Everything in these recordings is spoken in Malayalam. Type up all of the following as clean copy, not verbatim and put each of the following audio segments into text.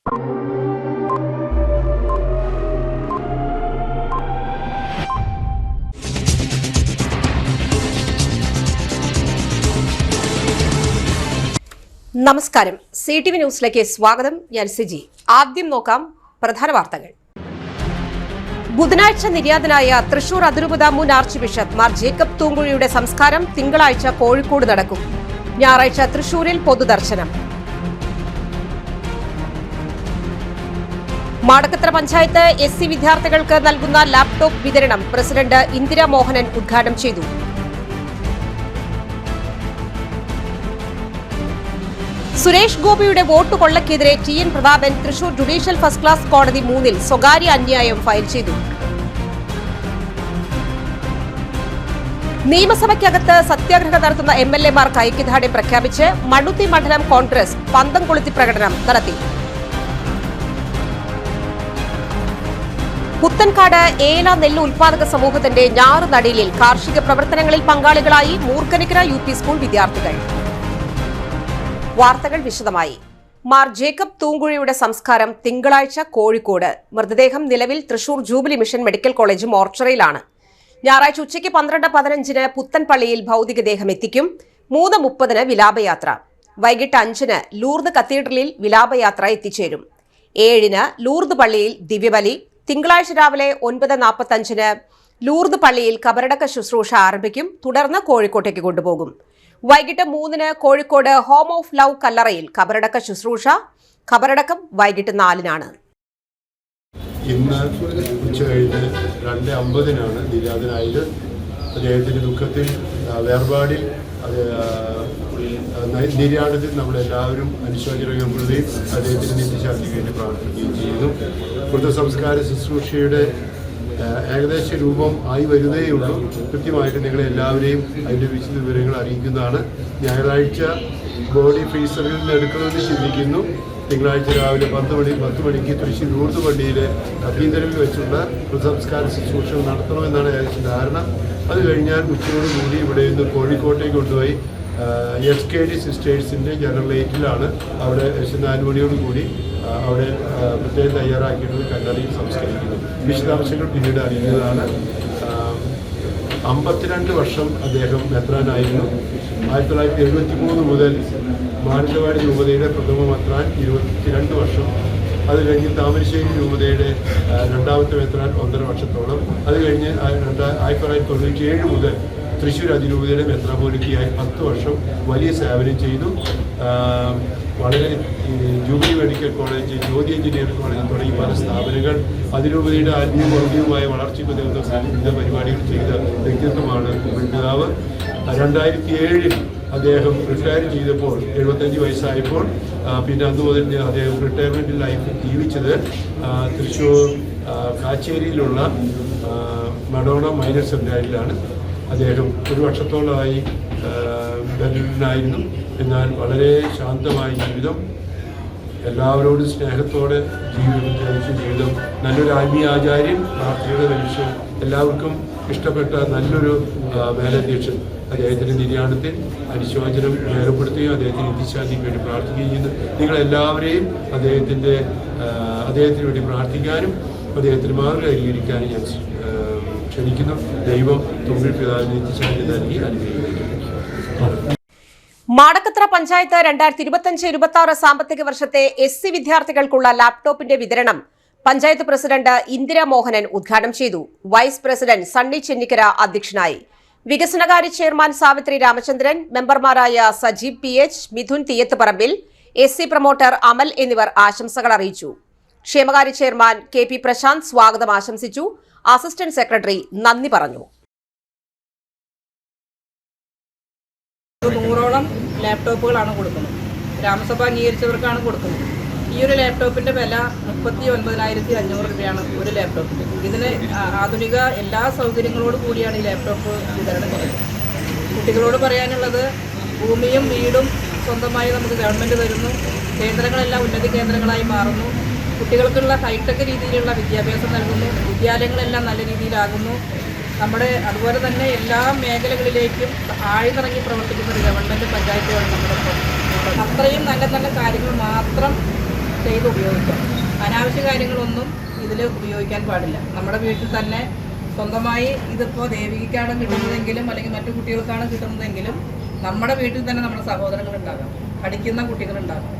നമസ്കാരം, CTV ന്യൂസിലേക്ക് സ്വാഗതം. ഞാൻ സിജി. ആദ്യം നോക്കാം പ്രധാന വാർത്തകൾ. ബുധനാഴ്ച നിര്യാതനായ തൃശൂർ അതിരൂപത മുൻ ആർച്ച് ബിഷപ്പ് മാർ ജേക്കബ് തൂങ്കുഴിയുടെ സംസ്കാരം തിങ്കളാഴ്ച കോഴിക്കോട് നടക്കും. ഞായറാഴ്ച തൃശൂരിൽ പൊതുദർശനം. മാടക്കത്ര പഞ്ചായത്ത് SC വിദ്യാർത്ഥികൾക്ക് നൽകുന്ന ലാപ്ടോപ്പ് വിതരണം പ്രസിഡന്റ് ഇന്ദിര മോഹനൻ ഉദ്ഘാടനം ചെയ്തു. സുരേഷ് ഗോപിയുടെ വോട്ട് കൊള്ളയ്ക്കെതിരെ TN Prathapan Thrissur judicial first class കോടതി 3 സ്വകാര്യ അന്യായം ഫയൽ ചെയ്തു. നിയമസഭയ്ക്കകത്ത് സത്യാഗ്രഹം നടത്തുന്ന MLA-മാർക്ക് ഐക്യദാർഢ്യം പ്രഖ്യാപിച്ച് മണ്ണുത്തി മണ്ഡലം കോൺഗ്രസ് പന്തം കൊളുത്തി പ്രകടനം നടത്തി. പുത്തൻകാട് ഏല നെല്ല് ഉൽപാദക സമൂഹത്തിന്റെ ഞാറുനടീലിൽ കാർഷിക പ്രവർത്തനങ്ങളിൽ പങ്കാളികളായി മൂർക്കനിക്കര UP സ്കൂൾ വിദ്യാർത്ഥികൾ. വാർത്തകൾ വിശദമായി. മാർ ജേക്കബ് തൂങ്കുഴിയുടെ സംസ്കാരം തിങ്കളാഴ്ച കോഴിക്കോട്. മൃതദേഹം നിലവിൽ Thrissur jubilee mission medical college മോർച്ചറിയിലാണ്. ഞായറാഴ്ച ഉച്ചയ്ക്ക് 12:15 പുത്തൻപള്ളിയിൽ ഭൗതികദേഹം എത്തിക്കും. 3:30 വിലാപയാത്ര. വൈകിട്ട് 5 ലൂർദ് കത്തീഡ്രലിൽ വിലാപയാത്ര എത്തിച്ചേരും. 7 ലൂർദ് പള്ളിയിൽ ദിവ്യബലി. തിങ്കളാഴ്ച രാവിലെ 9:45 ലൂർദ് പള്ളിയിൽ കബറടക്ക ശുശ്രൂഷ ആരംഭിക്കും. തുടർന്ന് കോഴിക്കോട്ടേക്ക് കൊണ്ടുപോകും. വൈകിട്ട് 3 കോഴിക്കോട് ഹോം ഓഫ് ലവ് കല്ലറയിൽ കബറടക്ക ശുശ്രൂഷ. ഖബറടക്കം വൈകിട്ട് 4 ഇന്ന് ഉച്ച കഴിഞ്ഞ് 2:50 നിര്യാതനായത്. അദ്ദേഹത്തിൻ്റെ ദുഃഖത്തിൽ വേർപാടിൽ നിര്യാണത്തിൽ നമ്മളെല്ലാവരും അനുശോചനപ്പെടുകയും അദ്ദേഹത്തിന് നിത്യശാന്തിക്ക് വേണ്ടി പ്രാർത്ഥിക്കുകയും ചെയ്യുന്നു. മൃതസംസ്കാര ശുശ്രൂഷയുടെ ഏകദേശ രൂപം ആയി വരുന്നേയുള്ളൂ. കൃത്യമായിട്ട് നിങ്ങളെല്ലാവരെയും അതിൻ്റെ വിശദ വിവരങ്ങൾ അറിയിക്കുന്നതാണ്. ഞായറാഴ്ച ബോഡി ഫ്രീസറിൽ നിന്ന് എടുക്കണമെന്ന് ചിന്തിക്കുന്നു. തിങ്കളാഴ്ച രാവിലെ 10 മണിക്ക് തൃശ്ശൂർ ലൂർദ് പള്ളിയിലെ കത്തീഡ്രലിൽ വെച്ചുള്ള മൃതസംസ്കാര ശുശ്രൂഷ നടത്തണമെന്നാണ് ഏകദേശം ധാരണ. അത് കഴിഞ്ഞാൽ ഉച്ചയോടുകൂടി ഇവിടെ നിന്ന് കോഴിക്കോട്ടേക്ക് കൊണ്ടുപോയി SKD സിസ്റ്റേഴ്സിൻ്റെ ജനറലേറ്റിലാണ്. അവിടെ 4 മണിയോടുകൂടി അവിടെ പ്രത്യേകം തയ്യാറാക്കിയിട്ടുള്ള കല്ലറയിൽ സംസ്കരിക്കുന്നു. വിശദാംശങ്ങൾ പിന്നീട് അറിയുന്നതാണ്. 52 വർഷം അദ്ദേഹം മെത്രാനായിരുന്നു. 1973 മുതൽ മാനന്തവാടി രൂപതയുടെ പ്രഥമ മെത്രാൻ 22 വർഷം. അത് കഴിഞ്ഞ് താമരശ്ശേരി രൂപതയുടെ രണ്ടാമത്തെ മെത്രാൻ 1.5 വർഷത്തോളം. അത് കഴിഞ്ഞ് 1997 മുതൽ തൃശ്ശൂർ അതിരൂപതയുടെ മെത്രാപോലിത്തയായി 10 വർഷം വലിയ സേവനം ചെയ്തു. വളരെ Jubilee Medical College, Jyothi Engineering College തുടങ്ങി പല സ്ഥാപനങ്ങൾ അതിരൂപതയുടെ ആത്മീയ ഭൗതികമായ വളർച്ചയ്ക്ക് വിവിധ പരിപാടികൾ ചെയ്ത വ്യക്തിത്വമാണ് പിതാവ്. 2007 അദ്ദേഹം റിട്ടയർ ചെയ്തപ്പോൾ 75 വയസ്സായപ്പോൾ പിന്നെ അന്ന് മുതൽ അദ്ദേഹം റിട്ടയർമെൻറ്റ് ലൈഫ് ജീവിച്ചത് തൃശ്ശൂർ കാച്ചേരിയിലുള്ള മഡോണ മൈനർ സെമിനാരിയിലാണ്. അദ്ദേഹം 1 വർഷത്തോളമായി ബെർലിനായിരുന്നു. എന്നാൽ വളരെ ശാന്തമായ ജീവിതം, എല്ലാവരോടും സ്നേഹത്തോടെ ജീവിതം, നല്ലൊരു ആത്മീയ ആചാര്യൻ, പ്രാർത്ഥനയുടെ മനുഷ്യൻ, എല്ലാവർക്കും ഇഷ്ടപ്പെട്ട നല്ലൊരു മേലധ്യക്ഷൻ. അദ്ദേഹത്തിൻ്റെ നിര്യാണത്തിൽ അനുശോചനം രേഖപ്പെടുത്തുകയും അദ്ദേഹത്തിന് നിത്യശാന്തിക്ക് വേണ്ടി പ്രാർത്ഥിക്കുകയും ചെയ്യുന്നു. നിങ്ങളെല്ലാവരെയും അദ്ദേഹത്തിന് വേണ്ടി പ്രാർത്ഥിക്കാനും അദ്ദേഹത്തിന് മാർഗ്ഗം അനുകരിക്കാനും ഞാൻ ക്ഷണിക്കുന്നു. ദൈവം തുമ്പിൽ പിതാവിന് നിത്യശാന്തി നൽകി അനുഗ്രഹിക്കുന്നു. മാടക്കത്ര പഞ്ചായത്ത് 2025-26 സാമ്പത്തിക വർഷത്തെ SC വിദ്യാർത്ഥികൾക്കുള്ള ലാപ്ടോപ്പിന്റെ വിതരണം പഞ്ചായത്ത് പ്രസിഡന്റ് ഇന്ദിര മോഹനൻ ഉദ്ഘാടനം ചെയ്തു. വൈസ് പ്രസിഡന്റ് സണ്ണി ചെന്നിക്കര അധ്യക്ഷനായി. വികസനകാര്യ ചെയർമാൻ സാവിത്രി രാമചന്ദ്രൻ, മെമ്പർമാരായ Sajeev PH, Mithun Theeyathuparambil, SC promoter Amal എന്നിവർ ആശംസകൾ അറിയിച്ചു. ക്ഷേമകാര്യ ചെയർമാൻ KP പ്രശാന്ത് സ്വാഗതം ആശംസിച്ചു. അസിസ്റ്റന്റ് സെക്രട്ടറി നന്ദി പറഞ്ഞു. 100ഓളം ലാപ്ടോപ്പുകളാണ് കൊടുക്കുന്നത്. ഗ്രാമസഭ അംഗീകരിച്ചവർക്കാണ് കൊടുക്കുന്നത്. ഈ ഒരു ലാപ്ടോപ്പിൻ്റെ വില 39,500 രൂപയാണ് ഒരു ലാപ്ടോപ്പിന്. ഇതിന് ആധുനിക എല്ലാ സൗകര്യങ്ങളോട് കൂടിയാണ് ഈ ലാപ്ടോപ്പ് വിതരണം ചെയ്യുന്നത്. കുട്ടികളോട് പറയാനുള്ളത്, ഭൂമിയും വീടും സ്വന്തമായി നമുക്ക് ഗവൺമെൻറ് തരുന്നു. കേന്ദ്രങ്ങളെല്ലാം ഉന്നതി കേന്ദ്രങ്ങളായി മാറുന്നു. കുട്ടികൾക്കുള്ള ഹൈടെക് രീതിയിലുള്ള വിദ്യാഭ്യാസം നൽകുന്നു. വിദ്യാലയങ്ങളെല്ലാം നല്ല രീതിയിലാകുന്നു. അതുപോലെ തന്നെ എല്ലാ മേഖലകളിലേക്കും ആഴ്ന്നിറങ്ങി പ്രവർത്തിക്കുന്ന ഒരു ഗവൺമെൻറ് പഞ്ചായത്തുമാണ് നമ്മുടെ. അത്രയും നല്ല നല്ല കാര്യങ്ങൾ മാത്രം ചെയ്ത് ഉപയോഗിക്കാം. അനാവശ്യ കാര്യങ്ങളൊന്നും ഇതിൽ ഉപയോഗിക്കാൻ പാടില്ല. നമ്മുടെ വീട്ടിൽ തന്നെ സ്വന്തമായി ഇതിപ്പോൾ ദേവികയ്ക്കാണ് കിട്ടുന്നതെങ്കിലും അല്ലെങ്കിൽ മറ്റു കുട്ടികൾക്കാണ് കിട്ടുന്നതെങ്കിലും നമ്മുടെ വീട്ടിൽ തന്നെ നമ്മുടെ സഹോദരങ്ങളുണ്ടാകാം, പഠിക്കുന്ന കുട്ടികളുണ്ടാകും.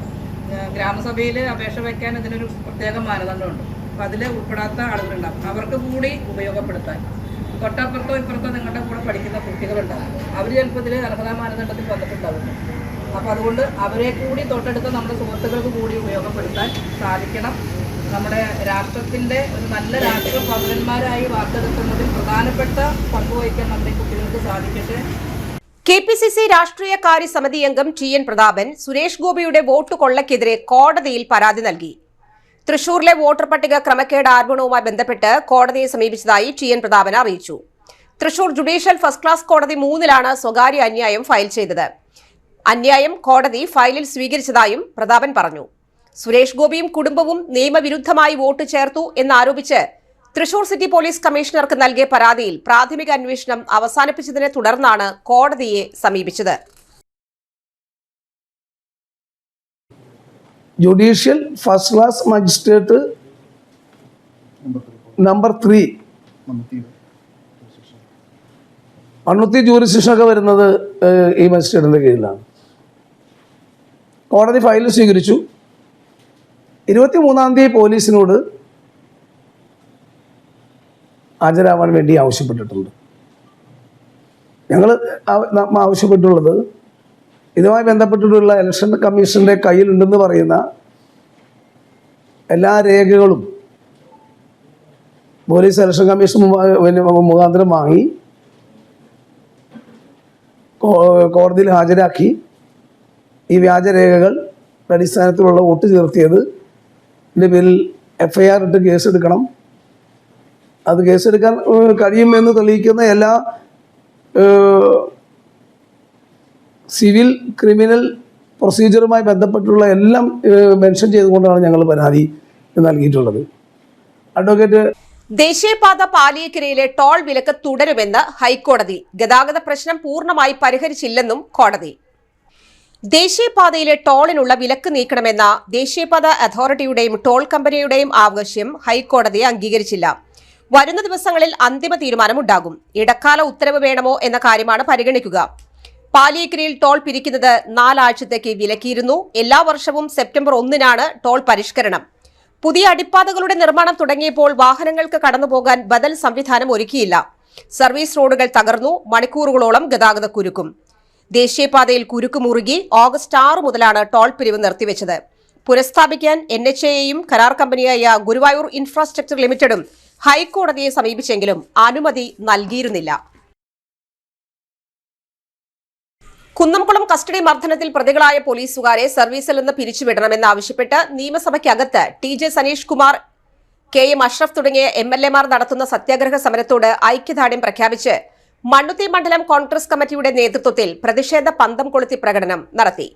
ഗ്രാമസഭയിൽ അപേക്ഷ വയ്ക്കാൻ ഇതിനൊരു പ്രത്യേക മാനദണ്ഡമുണ്ട്. അപ്പോൾ അതിൽ ഉൾപ്പെടാത്ത ആളുകളുണ്ടാകും. അവർക്ക് കൂടി ഉപയോഗപ്പെടുത്താൻ തൊട്ടപ്പുറത്തോ ഇപ്പുറത്തോ നിങ്ങളുടെ കൂടെ പഠിക്കുന്ന കുട്ടികളുണ്ടാകും. അവർ ചിലപ്പോൾ ഇതിൽ അർഹതാ മാനദണ്ഡത്തിൽ വന്നിട്ടുണ്ടാവില്ല. അപ്പോൾ അതുകൊണ്ട് അവരെ കൂടി തൊട്ടടുത്ത നമ്മുടെ സുഹൃത്തുക്കൾക്ക് കൂടി ഉപയോഗപ്പെടുത്താൻ സാധിക്കണം. നമ്മുടെ രാഷ്ട്രത്തിൻ്റെ ഒരു നല്ല രാഷ്ട്ര പൗരന്മാരായി വാർത്തെടുക്കുന്നതിൽ പ്രധാനപ്പെട്ട പങ്കുവഹിക്കാൻ നമ്മുടെ കുട്ടികൾക്ക് സാധിക്കട്ടെ. KPCC രാഷ്ട്രീയകാര്യ സമിതി അംഗം TN പ്രതാപൻ സുരേഷ് ഗോപിയുടെ വോട്ട് കൊള്ളയ്ക്കെതിരെ കോടതിയിൽ പരാതി നൽകി. തൃശൂരിലെ വോട്ടർ പട്ടിക ക്രമക്കേട് ആരോപണവുമായി ബന്ധപ്പെട്ട് കോടതിയെ സമീപിച്ചതായി TN പ്രതാപൻ അറിയിച്ചു. തൃശൂർ ജുഡീഷ്യൽ ഫസ്റ്റ് ക്ലാസ് കോടതി 3-ലാണ് സ്വകാര്യ അന്യായം ഫയൽ ചെയ്തത്. അന്യായം കോടതി ഫയലിൽ സ്വീകരിച്ചതായും പ്രതാപൻ പറഞ്ഞു. സുരേഷ് ഗോപിയും കുടുംബവും നിയമവിരുദ്ധമായി വോട്ട് ചേർത്തു എന്നാരോപിച്ച് തൃശൂർ സിറ്റി പോലീസ് കമ്മീഷണർക്ക് നൽകിയ പരാതിയിൽ പ്രാഥമിക അന്വേഷണം അവസാനിപ്പിച്ചതിനെ തുടർന്നാണ് കോടതിയെ സമീപിച്ചത്. Judicial first class magistrate number 3 Mannuthy ജൂറിസ്ഡിക്ഷനൊക്കെ വരുന്നത് ഈ മജിസ്ട്രേറ്റിൻ്റെ കീഴിലാണ്. കോടതി ഫയൽ സ്വീകരിച്ചു. 23-ാം തീയതി പോലീസിനോട് ഹാജരാവാൻ വേണ്ടി ആവശ്യപ്പെട്ടിട്ടുണ്ട്. ഞങ്ങൾ ആവശ്യപ്പെട്ടുള്ളത് ഇതുമായി ബന്ധപ്പെട്ടിട്ടുള്ള ഇലക്ഷൻ കമ്മീഷൻ്റെ കയ്യിലുണ്ടെന്ന് പറയുന്ന എല്ലാ രേഖകളും പോലീസ് ഇലക്ഷൻ കമ്മീഷൻ മുഖാന്തരം വാങ്ങി കോടതിയിൽ ഹാജരാക്കി ഈ വ്യാജരേഖകൾ അടിസ്ഥാനത്തിലുള്ള വോട്ട് ചേർത്തിയതിൻ്റെ പേരിൽ FIR ഇട്ട് കേസെടുക്കണം. അത് കേസെടുക്കാൻ കഴിയുമെന്ന് തെളിയിക്കുന്ന എല്ലാ സിവിൽ ക്രിമിനൽ പ്രൊസീജിയറുമായി ബന്ധപ്പെട്ടുള്ള എല്ലാം മെൻഷൻ ചെയ്തുകൊണ്ടാണ് ഞങ്ങൾ പരാതി നൽകിയിട്ടുള്ളത്. അഡ്വക്കേറ്റ് ദേശീയപാത പാലിയേക്കരയിലെ ടോൾ വിലക്ക് തുടരുമെന്ന് ഹൈക്കോടതി. ഗതാഗത പ്രശ്നം പൂർണ്ണമായി പരിഹരിച്ചില്ലെന്നും കോടതി. ദേശീയപാതയിലെ ടോളിനുള്ള വിലക്ക് നീക്കണമെന്ന ദേശീയപാത അതോറിറ്റിയുടെയും ടോൾ കമ്പനിയുടെയും ആവശ്യം ഹൈക്കോടതി അംഗീകരിച്ചില്ല. വരുന്ന ദിവസങ്ങളിൽ അന്തിമ തീരുമാനമുണ്ടാകും. ഇടക്കാല ഉത്തരവ് വേണമോ എന്ന കാര്യമാണ് പരിഗണിക്കുക. പാലിയേക്കരയിൽ ടോൾ പിരിക്കുന്നത് 4 ആഴ്ചത്തേക്ക് വിലക്കിയിരുന്നു. എല്ലാ വർഷവും സെപ്റ്റംബർ 1-നാണ് ടോൾ പരിഷ്കരണം. പുതിയ അടിപ്പാതകളുടെ നിർമ്മാണം തുടങ്ങിയപ്പോൾ വാഹനങ്ങൾക്ക് കടന്നുപോകാൻ ബദൽ സംവിധാനം ഒരുക്കിയില്ല. സർവീസ് റോഡുകൾ തകർന്നു. മണിക്കൂറുകളോളം ഗതാഗത കുരുക്കും. ദേശീയപാതയിൽ കുരുക്ക് മുറുകി. ഓഗസ്റ്റ് 6 മുതലാണ് ടോൾ പിരിവ് നിർത്തിവെച്ചത്. പുനഃസ്ഥാപിക്കാൻ NHAയും കരാർ കമ്പനിയായ ഗുരുവായൂർ ഇൻഫ്രാസ്ട്രക്ചർ ലിമിറ്റഡും ഹൈക്കോടതിയെ സമീപിച്ചെങ്കിലും അനുമതി നൽകിയിരുന്നില്ല. കുന്നംകുളം കസ്റ്റഡി മർദ്ദനത്തിൽ പ്രതികളായ പോലീസുകാരെ സർവീസിൽ നിന്ന് പിരിച്ചുവിടണമെന്നാവശ്യപ്പെട്ട് നിയമസഭയ്ക്കകത്ത് TJ സനീഷ് കുമാർ, KM അഷ്റഫ് തുടങ്ങിയ MLAമാർ നടത്തുന്ന സത്യാഗ്രഹ സമരത്തോട് ഐക്യദാർഢ്യം പ്രഖ്യാപിച്ച് മണ്ണുത്തി മണ്ഡലം കോൺഗ്രസ് കമ്മിറ്റിയുടെ നേതൃത്വത്തിൽ പ്രതിഷേധ പന്തം കൊളുത്തി പ്രകടനം നടത്തി.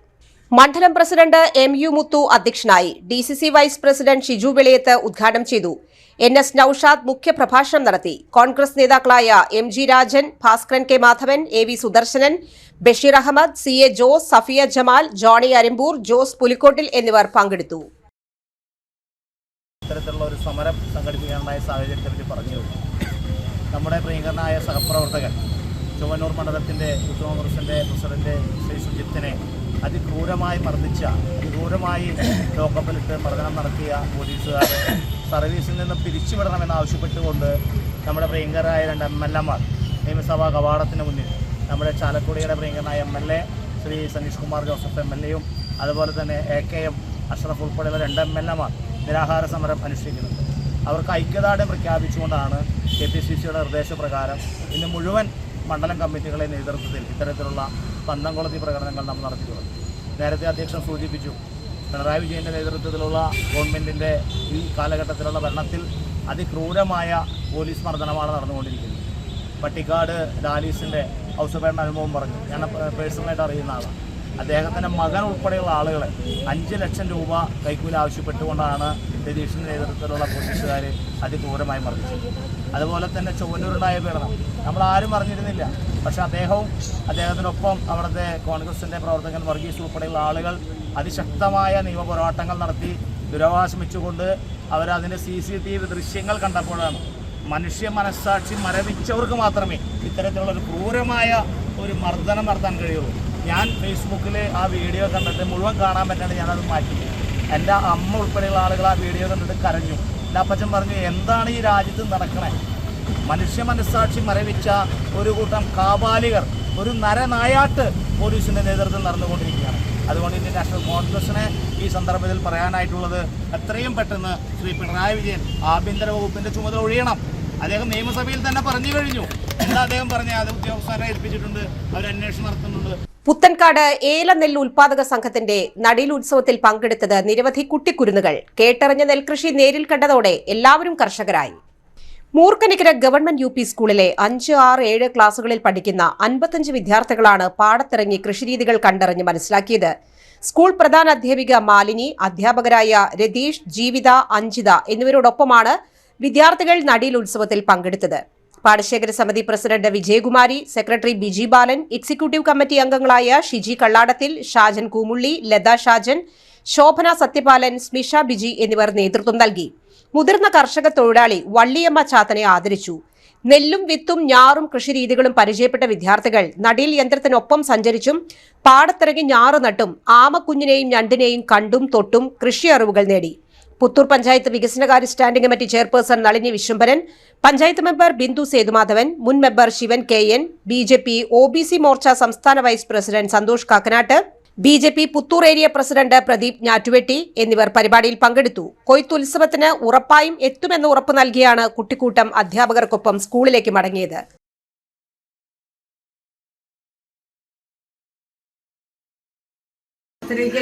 മണ്ഡലം പ്രസിഡന്റ് MU മുത്തു അധ്യക്ഷനായി. DCC vice president Shiju Veliyath ഉദ്ഘാടനം ചെയ്തു. NS നൌഷാദ് മുഖ്യപ്രഭാഷണം നടത്തി. കോൺഗ്രസ് നേതാക്കളായ MG Rajan, Bhaskaran K Madhavan, AV Sudarsanan, Basheer Ahammed, CA Jose, Safiya Jamal, Johny Arimpur, Jose Pulikkottil എന്നിവർ പങ്കെടുത്തു. ഇത്തരത്തിലുള്ള ഒരു സമരം സംഘടിപ്പിക്കാനുണ്ടായ സാഹചര്യത്തിൽ പറഞ്ഞു. നമ്മുടെ പ്രിയങ്കരനായ സഹപ്രവർത്തകൻ ചൊവ്വന്നൂർ മണ്ഡലത്തിൻ്റെ യൂത്ത് കോൺഗ്രസിൻ്റെ പ്രസിഡന്റ് ശ്രീ സുജിത്തിനെ അതിക്രൂരമായി മർദ്ദിച്ച, അതിക്രൂരമായി ലോക്കപ്പിലിട്ട് മർദ്ദനം നടത്തിയ പോലീസുകാരെ സർവീസിൽ നിന്ന് പിരിച്ചുവിടണമെന്നാവശ്യപ്പെട്ടുകൊണ്ട് നമ്മുടെ പ്രിയങ്കരായ 2 MLAമാർ നിയമസഭാ കവാടത്തിന് മുന്നിൽ നമ്മുടെ ചാലക്കുടിയുടെ പ്രിയങ്കരനായ MLA ശ്രീ സനീഷ് കുമാർ ജോസഫ് MLAയും അതുപോലെ തന്നെ AKM അഷ്റഫ് ഉൾപ്പെടെയുള്ള 2 MLAമാർ നിരാഹാര സമരം അനുഷ്ഠിക്കുന്നുണ്ട്. അവർക്ക് ഐക്യദാർഢ്യം പ്രഖ്യാപിച്ചുകൊണ്ടാണ് KPCCയുടെ നിർദ്ദേശപ്രകാരം ഇന്ന് മുഴുവൻ മണ്ഡലം കമ്മിറ്റികളെ നേതൃത്വത്തിൽ ഇത്തരത്തിലുള്ള പന്തം കൊളുത്തി പ്രകടനങ്ങൾ നമ്മൾ നടത്തിയിട്ടുള്ളത്. നേരത്തെ അധ്യക്ഷൻ സൂചിപ്പിച്ചു, പിണറായി വിജയൻ്റെ നേതൃത്വത്തിലുള്ള ഗവൺമെൻറ്റിൻ്റെ ഈ കാലഘട്ടത്തിലുള്ള ഭരണത്തിൽ അതിക്രൂരമായ പോലീസ് മർദ്ദനമാണ് നടന്നുകൊണ്ടിരിക്കുന്നത്. പട്ടിക്കാട് ലാലീസിൻ്റെ ഹൗസ് ഭരണ അനുഭവം പറഞ്ഞു. ഞാൻ പേഴ്സണലായിട്ട് അറിയുന്ന ആളാണ്. അദ്ദേഹത്തിൻ്റെ മകൻ ഉൾപ്പെടെയുള്ള ആളുകളെ 5 ലക്ഷം രൂപ കൈക്കൂലി ആവശ്യപ്പെട്ടുകൊണ്ടാണ് രതീഷിൻ്റെ നേതൃത്വത്തിലുള്ള പോലീസുകാർ അതിക്രൂരമായി മർദ്ദിച്ചത്. അതുപോലെ തന്നെ ചൊവ്വന്നൂരുണ്ടായ പീഡനം നമ്മളാരും അറിഞ്ഞിരുന്നില്ല. പക്ഷേ അദ്ദേഹത്തിനൊപ്പം അവിടുത്തെ കോൺഗ്രസിൻ്റെ പ്രവർത്തകൻ വർഗീസ് ഉൾപ്പെടെയുള്ള ആളുകൾ അതിശക്തമായ നിയമപോരാട്ടങ്ങൾ നടത്തി ദുരവകാശം വെച്ചുകൊണ്ട് അവരതിൻ്റെ CCTV ദൃശ്യങ്ങൾ കണ്ടപ്പോഴാണ് മനുഷ്യ മനസ്സാക്ഷി മരവിച്ചവർക്ക് മാത്രമേ ഇത്തരത്തിലുള്ളൊരു ക്രൂരമായ ഒരു മർദ്ദനം നടത്താൻ കഴിയുള്ളൂ. ഞാൻ ഫേസ്ബുക്കിൽ ആ വീഡിയോ കണ്ടിട്ട് മുഴുവൻ കാണാൻ പറ്റാണ്ട് ഞാനത് മാറ്റി. എൻ്റെ അമ്മ ഉൾപ്പെടെയുള്ള ആളുകൾ ആ വീഡിയോ കണ്ടിട്ട് കരഞ്ഞു. എൻ്റെ അപ്പച്ചൻ പറഞ്ഞു, എന്താണ് ഈ രാജ്യത്ത് നടക്കണേ? മനുഷ്യ മനസ്സാക്ഷി മരവിച്ച ഒരു കൂട്ടം കാബാലികർ, ഒരു നരനായാട്ട് പോലീസിൻ്റെ നേതൃത്വം നടന്നുകൊണ്ടിരിക്കുകയാണ്. അതുകൊണ്ട് ഇന്ത്യൻ നാഷണൽ കോൺഗ്രസിനെ ഈ സന്ദർഭത്തിൽ പറയാനായിട്ടുള്ളത്, എത്രയും പെട്ടെന്ന് ശ്രീ പിണറായി വിജയൻ ആഭ്യന്തര വകുപ്പിൻ്റെ ചുമതല ഒഴിയണം. അദ്ദേഹം നിയമസഭയിൽ തന്നെ പറഞ്ഞു കഴിഞ്ഞു. എന്താ അദ്ദേഹം പറഞ്ഞത്? അത് ഉദ്യോഗസ്ഥരെ ഏൽപ്പിച്ചിട്ടുണ്ട്, അവർ അന്വേഷണം നടത്തുന്നുണ്ട്. പുത്തൻകാട് ഏല നെല്ല് ഉൽപാദക സംഘത്തിന്റെ നടീൽ ഉത്സവത്തിൽ പങ്കെടുത്തത് നിരവധി കുട്ടിക്കുരുന്നുകൾ. കേട്ടറിഞ്ഞ നെൽകൃഷി നേരിൽ കണ്ടതോടെ എല്ലാവരും കർഷകരായി. മൂർക്കനിക്കര ഗവൺമെന്റ് UP സ്കൂളിലെ 5, 6, 7 ക്ലാസുകളിൽ പഠിക്കുന്ന 55 വിദ്യാർത്ഥികളാണ് പാടത്തിറങ്ങി കൃഷിരീതികൾ കണ്ടറിഞ്ഞ് മനസ്സിലാക്കിയത്. സ്കൂൾ പ്രധാന അധ്യാപിക മാലിനി, അധ്യാപകരായ രതീഷ്, ജീവിത, അഞ്ജിത എന്നിവരോടൊപ്പമാണ് വിദ്യാർത്ഥികൾ നടീൽ ഉത്സവത്തിൽ പങ്കെടുത്തത്. പാടശേഖര സമിതി പ്രസിഡന്റ് വിജയകുമാരി, സെക്രട്ടറി ബിജി ബാലൻ, എക്സിക്യൂട്ടീവ് കമ്മിറ്റി അംഗങ്ങളായ ഷിജി കള്ളാടത്തിൽ, ഷാജൻ കൂമുള്ളി, ലത ഷാജൻ, ശോഭന സത്യപാലൻ, സ്മിഷ ബിജി എന്നിവർ നേതൃത്വം നൽകി. മുതിർന്ന കർഷക തൊഴിലാളി വള്ളിയമ്മ ചാത്തനെ ആദരിച്ചു. നെല്ലും വിത്തും ഞാറും കൃഷിരീതികളും പരിചയപ്പെട്ട വിദ്യാർത്ഥികൾ നടീൽ യന്ത്രത്തിനൊപ്പം സഞ്ചരിച്ചും പാടത്തിറങ്ങി ഞാറ് നട്ടും ആമക്കുഞ്ഞിനെയും ഞണ്ടിനെയും കണ്ടും തൊട്ടും കൃഷി അറിവുകൾ നേടി. പുത്തൂർ പഞ്ചായത്ത് വികസനകാര്യ standing committee chairperson Nalini Viswambharan, panchayat member Bindu Sethumadhavan, മുൻ member Sivan KN, BJP OBC Morcha സംസ്ഥാന vice president Santhosh Kakkanatt, BJP Puthur area president Pradeep Njattuvetty എന്നിവർ പരിപാടിയിൽ പങ്കെടുത്തു. കൊയ്ത്തുത്സവത്തിന് ഉറപ്പായും എത്തുമെന്ന് ഉറപ്പ് നൽകിയാണ് കുട്ടിക്കൂട്ടം അധ്യാപകർക്കൊപ്പം സ്കൂളിലേക്ക് മടങ്ങിയത്.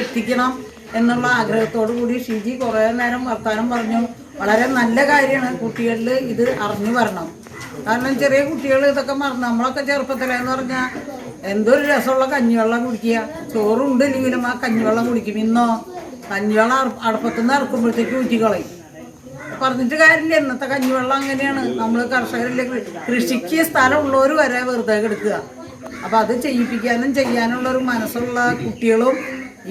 എത്തിക്കണം എന്നുള്ള ആഗ്രഹത്തോടു കൂടി ഷിജി കുറേ നേരം വർത്താനം പറഞ്ഞു. വളരെ നല്ല കാര്യമാണ് കുട്ടികളിൽ ഇത് അറിഞ്ഞു വരണം. കാരണം ചെറിയ കുട്ടികൾ ഇതൊക്കെ മറന്നു. നമ്മളൊക്കെ ചെറുപ്പത്തിലെന്ന് പറഞ്ഞാൽ എന്തൊരു രസമുള്ള കഞ്ഞിവെള്ളം കുടിക്കുക. ചോറുണ്ടില്ലെങ്കിലും ആ കഞ്ഞിവെള്ളം കുടിക്കും. ഇന്നോ കഞ്ഞിവെള്ളം അടുപ്പത്തുനിന്ന് ഇറക്കുമ്പോഴത്തേക്ക് ഊറ്റിക്കളയും. പറഞ്ഞിട്ട് കാര്യമില്ല. ഇന്നത്തെ കഞ്ഞിവെള്ളം അങ്ങനെയാണ്. നമ്മൾ കർഷകരിലെ കൃഷിക്ക് സ്ഥലമുള്ളവർ വരെ വെറുതെ കിടക്കുക. അപ്പം അത് ചെയ്യിപ്പിക്കാനും ചെയ്യാനുള്ളൊരു മനസ്സുള്ള കുട്ടികളും,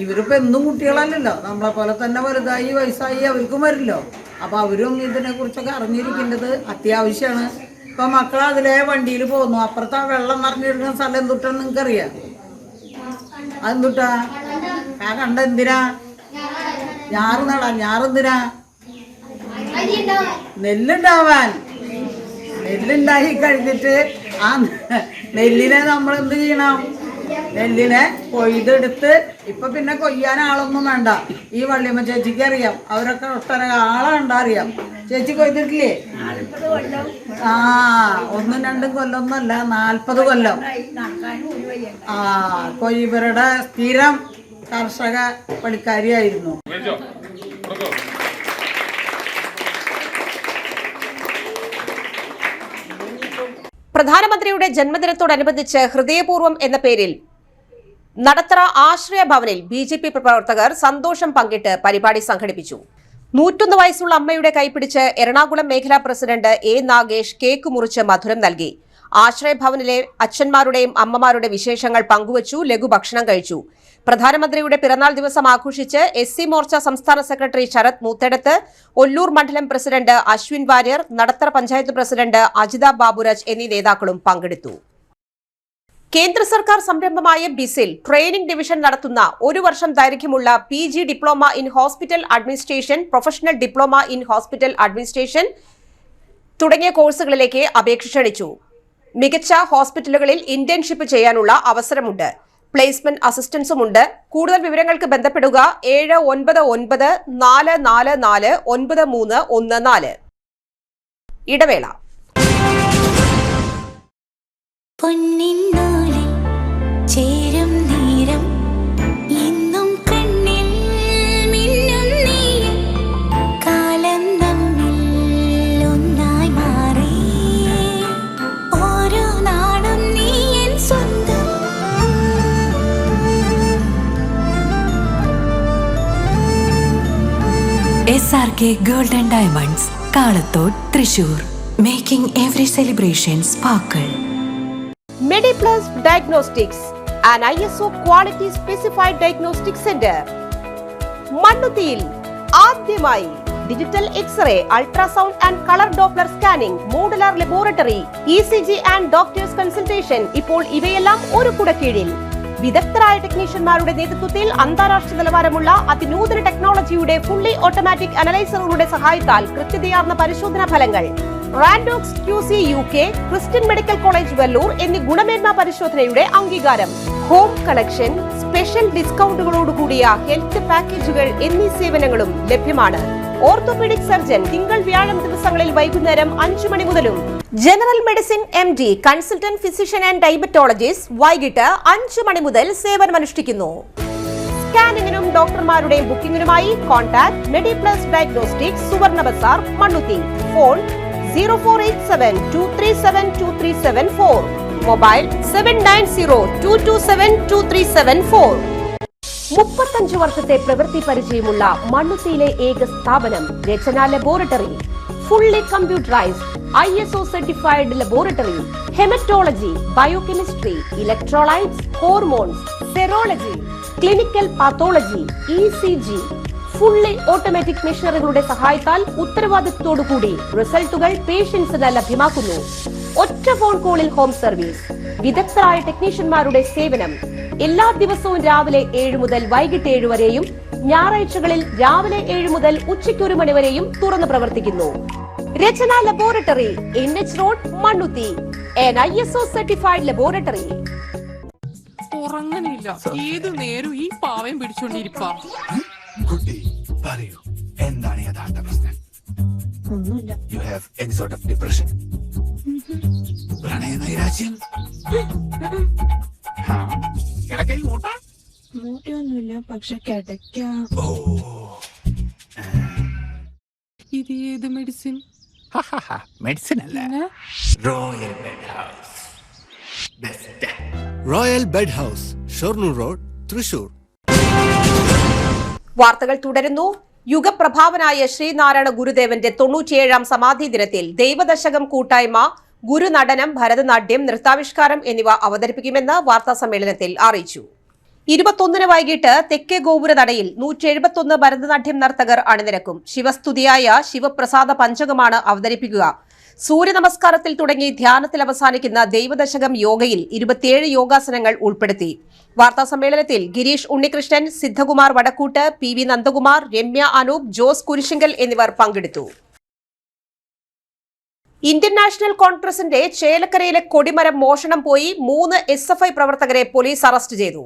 ഇവരിപ്പോൾ എന്നും കുട്ടികളല്ലല്ലോ, നമ്മളെ പോലെ തന്നെ വലുതായി വയസ്സായി അവർക്കും വരില്ലോ. അപ്പോൾ അവരും ഇതിനെക്കുറിച്ചൊക്കെ അറിഞ്ഞിരിക്കേണ്ടത് അത്യാവശ്യമാണ്. ഇപ്പം മക്കൾ അതിലെ വണ്ടിയിൽ പോകുന്നു. അപ്പുറത്ത് ആ വെള്ളം നിറഞ്ഞിരിക്കുന്ന സ്ഥലം എന്തുട്ടാന്ന് നിങ്ങൾക്കറിയാം? അതെന്തുട്ടാ? ആ കണ്ട എന്തിനാ? ഞാറ് നടാൻ. ഞാറെന്തിനാ? നെല്ലുണ്ടാവാൻ. നെല്ലുണ്ടാക്കി കഴിഞ്ഞിട്ട് ആ നെല്ലിനെ നമ്മൾ എന്ത് ചെയ്യണം? നെല്ലിനെ കൊയ്തെടുത്ത്, ഇപ്പൊ പിന്നെ കൊയ്യാൻ ആളൊന്നും വേണ്ട. ഈ വള്ളിയമ്മ ചേച്ചിക്ക് അറിയാം. അവരൊക്കെ ഒട്ടനെ ആളുണ്ടാ അറിയാം. ചേച്ചി കൊയ്തിട്ടില്ലേ? 1, 2 കൊല്ലമൊന്നുമല്ല, 40 കൊല്ലം. കൊയ്യവരുടെ സ്ഥിരം കർഷക പണിക്കാരിയായിരുന്നു. പ്രധാനമന്ത്രിയുടെ ജന്മദിനത്തോടനുബന്ധിച്ച് ഹൃദയപൂർവ്വം എന്ന പേരിൽ നടത്തറ ആശ്രയ ഭവനിൽ BJP പ്രവർത്തകർ സന്തോഷം പങ്കിട്ട് പരിപാടി സംഘടിപ്പിച്ചു. 101 വയസ്സുള്ള അമ്മയുടെ കൈപിടിച്ച് എറണാകുളം മേഖലാ പ്രസിഡന്റ് A. നാഗേഷ് കേക്ക് മുറിച്ച് മധുരം നൽകി. ആശ്രയ ഭവനിലെ അച്ഛന്മാരുടെയും അമ്മമാരുടെ വിശേഷങ്ങൾ പങ്കുവച്ചു, ലഘുഭക്ഷണം കഴിച്ചു. പ്രധാനമന്ത്രിയുടെ പിറന്നാൾ ദിവസം ആഘോഷിച്ച് SC മോർച്ച സംസ്ഥാന സെക്രട്ടറി ശരത് മൂത്തേടത്ത്, ഒല്ലൂർ മണ്ഡലം പ്രസിഡന്റ് അശ്വിൻ വാര്യർ, നടത്തറ പഞ്ചായത്ത് പ്രസിഡന്റ് അജിത ബാബുരാജ് എന്നീ നേതാക്കളും പങ്കെടുത്തു. കേന്ദ്ര സർക്കാർ സംരംഭമായ ബിസിൽ ട്രെയിനിംഗ് ഡിവിഷൻ നടത്തുന്ന 1 വർഷം ദൈർഘ്യമുള്ള PG diploma in hospital administration, professional diploma in hospital administration തുടങ്ങിയ കോഴ്സുകളിലേക്ക് അപേക്ഷ ക്ഷണിച്ചു. മികച്ച ഹോസ്പിറ്റലുകളിൽ ഇന്റേൺഷിപ്പ് ചെയ്യാനുള്ള അവസരമുണ്ട്. പ്ലേസ്മെന്റ് അസിസ്റ്റൻസുമുണ്ട്. കൂടുതൽ വിവരങ്ങൾക്ക് ബന്ധപ്പെടുക 799 444 9314. ഇടവേള. ചേരും നേരം ഇന്നും കണ്ണിൽ മിന്നും നീയും കാലം നമ്മിൽ ഒന്നായി മാറി ഓരോ നാടും നീ എൻ സ്വന്തം. SRK Gold and Diamonds, Kalathode, Thrissur. Making every celebration sparkle. Mediplus Diagnostics, an ISO quality specified diagnostic center. മണ്ണുത്തിയിൽ ആദ്യമായി digital x-ray, ultrasound and colour Doppler scanning, modular laboratory, ECG and doctors consultation. ഇപ്പോൾ ഇവയെല്ലാം ഒരു കുടക്കീഴിൽ. വിദഗ്ധരായ ടെക്നീഷ്യന്മാരുടെ നേതൃത്വത്തിൽ അന്താരാഷ്ട്ര നിലവാരമുള്ള അതിനൂതന ടെക്നോളജിയുടെ ഫുള്ളി ഓട്ടോമാറ്റിക് അനലൈസറുകളുടെ സഹായത്താൽ കൃത്യതയാർന്ന പരിശോധനാ ഫലങ്ങൾ. റാൻഡോക്സ് QC UK, Christian medical college Vellore എന്നീ ഗുണമേന്മ പരിശോധനയുടെ അംഗീകാരം. ഹോം കളക്ഷൻ, സ്പെഷ്യൽ ഡിസ്കൗണ്ടുകളോടുകൂടിയ ഹെൽത്ത് പാക്കേജുകൾ എന്നീ സേവനങ്ങളും ലഭ്യമാണ്. ഓർത്തോപീഡിക് സർജൻ തിങ്കൾ വ്യാഴം ദിവസങ്ങളിൽ വൈകുന്നേരം 5 മണി മുതലും general medicine MD, consultant physician and diabetologist വൈകിട്ട് 5 മണി മുതൽ സേവനമനുഷ്ഠിക്കുന്നു. സ്കാനിങ്ങിനും ഡോക്ടർമാരുടെയും ബുക്കിംഗിനുമായി കോൺടാക്ട് മെഡിപ്ലസ് ഡയഗ്നോസ്റ്റിക്സ്, സുവർണ ബസാർ, മണ്ണുത്തി. Phone 0487237237 mobile 7902272374. 35 വർഷത്തെ പ്രവൃത്തി പരിചയമുള്ള മണ്ണുത്തിയിലെ ഏക സ്ഥാപനം Rachana laboratory. Fully computerised ISO certified laboratory. Haematology, biochemistry, electrolytes, hormones, serology, clinical pathology, ECG. Fully automatic മെഷീനറികളുടെ സഹായത്താൽ ഉത്തരവാദിത്വത്തോടുകൂടി റിസൾട്ടുകൾ പേഷ്യൻസിന് ലഭ്യമാക്കുന്നു. ഒറ്റ ഫോൺ കോളിൽ ഹോം സർവീസ്. വിദഗ്ധരായ ടെക്നീഷ്യന്മാരുടെ സേവനം. എല്ലാ ദിവസവും രാവിലെ 7 മുതൽ വൈകിട്ട് 7 വരെയും ഞായറാഴ്ചകളിൽ രാവിലെ 7 മുതൽ ഉച്ചയ്ക്ക് 1 മണി വരെയും തുറന്നു പ്രവർത്തിക്കുന്നു. Rachana laboratory, NH road, Mannuthy. ISO certified laboratory. ഉറങ്ങണില്ല, ഏതു നേരം ഈ പാവം പിടിച്ചോണ്ടിരിപ്പാ. കുട്ടി പറയൂ, എന്താണ് യഥാർത്ഥ പ്രശ്നം? ഒന്നുമില്ല. You have any sort of depression, പ്രണയ നൈരാശ്യം, മൂട്ടിയൊന്നുമില്ല, പക്ഷെ കിടക്കാം. ഇത് ഏത് മെഡിസിൻ? മെഡിസിൻ അല്ല, royal bed house. Royal bed house, Shoranur road, Thrissur. വാർത്തകൾ തുടരുന്നു. യുഗപ്രഭാവനായ ശ്രീനാരായണ ഗുരുദേവന്റെ 97ാം സമാധി ദിനത്തിൽ ദൈവദശകം കൂട്ടായ്മ ഗുരുനടനം, ഭരതനാട്യം, നൃത്താവിഷ്കാരം എന്നിവ അവതരിപ്പിക്കുമെന്ന് വാർത്താ സമ്മേളനത്തിൽ അറിയിച്ചു. 21 വൈകിട്ട് തെക്കേ ഗോപുര നടയിൽ 171 ഭരതനാട്യം നർത്തകർ അണിനിരക്കും. ശിവസ്തുതിയായ ശിവപ്രസാദ പഞ്ചകമാണ് അവതരിപ്പിക്കുക. സൂര്യ നമസ്കാരത്തിൽ തുടങ്ങി ധ്യാനത്തിൽ അവസാനിക്കുന്ന ദൈവദശകം യോഗയിൽ 27 യോഗാസനങ്ങൾ ഉൾപ്പെടുത്തി. വാർത്താ സമ്മേളനത്തിൽ ഗിരീഷ് ഉണ്ണികൃഷ്ണൻ, സിദ്ധകുമാർ വടക്കൂട്ട്, PV നന്ദകുമാർ, രമ്യ അനൂപ്, ജോസ് കുരിശിങ്കൽ എന്നിവർ പങ്കെടുത്തു. ഇന്ത്യൻ നാഷണൽ കോൺഗ്രസിന്റെ ചേലക്കരയിലെ കൊടിമരം മോഷണം പോയി 3 SFI പ്രവർത്തകരെ പോലീസ് അറസ്റ്റ് ചെയ്തു.